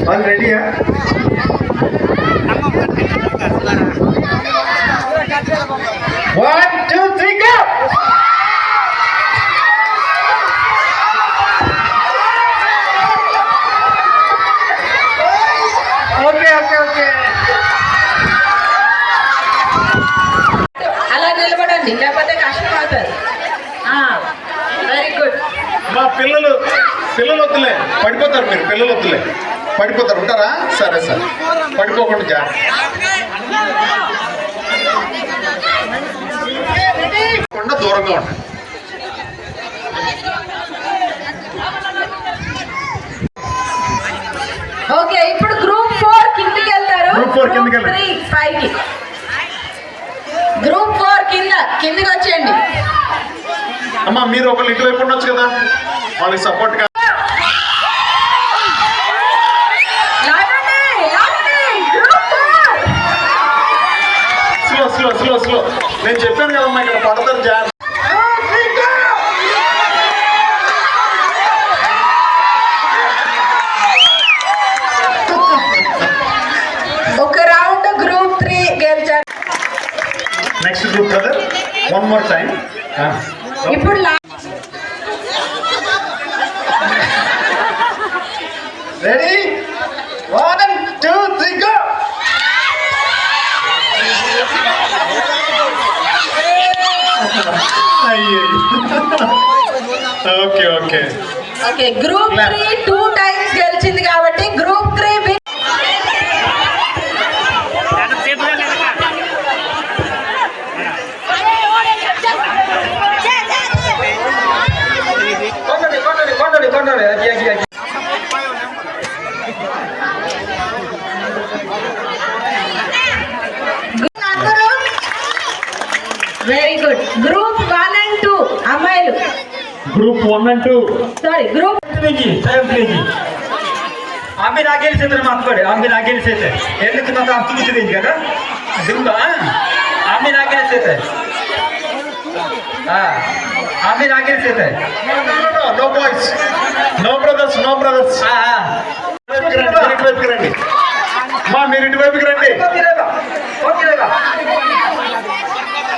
వాళ్ళు రెడీయా? One two three go. Okay okay okay, అలా నిలబడండి, లేకపోతే కష్టం అవుతుంది. Very good. మా పిల్లలు వద్దులే, పడిపోతారు. మీరు పిల్లలు వద్దులే, పడిపోతారు. ఉంటారా? సరే సరే, పడిపోకుండా దూరంగా ఉండండి. ఓకే, ఇప్పుడు గ్రూప్ 4 కిందకి వెళ్తారు. గ్రూప్ 4 కిందకి వెళ్ళండి. 3 5కి. గ్రూప్ 4 కిందకి వచ్చేయండి. అమ్మా మీరు ఒకళ్ళు ఇటువైపు ఉండొచ్చు కదా, వాళ్ళకి సపోర్ట్ గా. స్లో స్లో స్లో స్లో, నేను చెప్పాను కదమ్మా ఇక్కడ పడతారు జాగ్రత్త. ఒక రౌండ్ గ్రూప్ 3 గెలిచారు. Next group brother, one more time. ఇప్పుడు ready, 1 2 3 go. Okay okay okay, group 3 2 times గెలిచింది కాబట్టి group 3 very good. Group 1 and 2 అమ్మాయిలు. గ్రూప్ 1 and 2 సారీ గ్రూప్ आम्ही लागेल क्षेत्र मातकडे आम्ही लागेल क्षेत्र ఎందుకు నాకు అర్థమవుతుంది కదా దింబా आम्ही लागेल क्षेत्र आम्ही लागेल क्षेत्र no boys, no brothers, no brothers. ఇటువైపుకి రండి మా, మీరు ఇటువైపుకి రండి.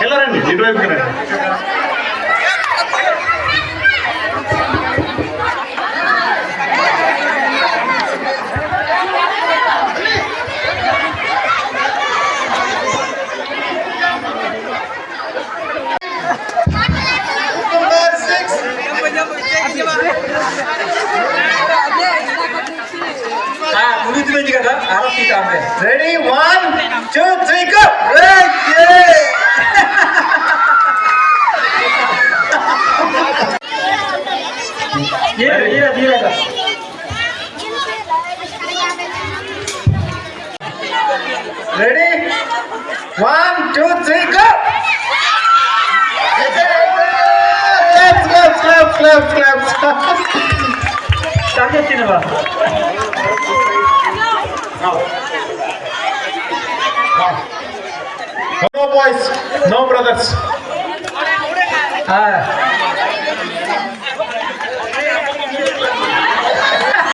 వెళ్ళరండి, ఇటువైపుకి రండి. ముగిపోయింది కదా ready, 1 2 3 go. Ready, 1 2 3 go. Claps. Start చేసినవా No boys, no brothers.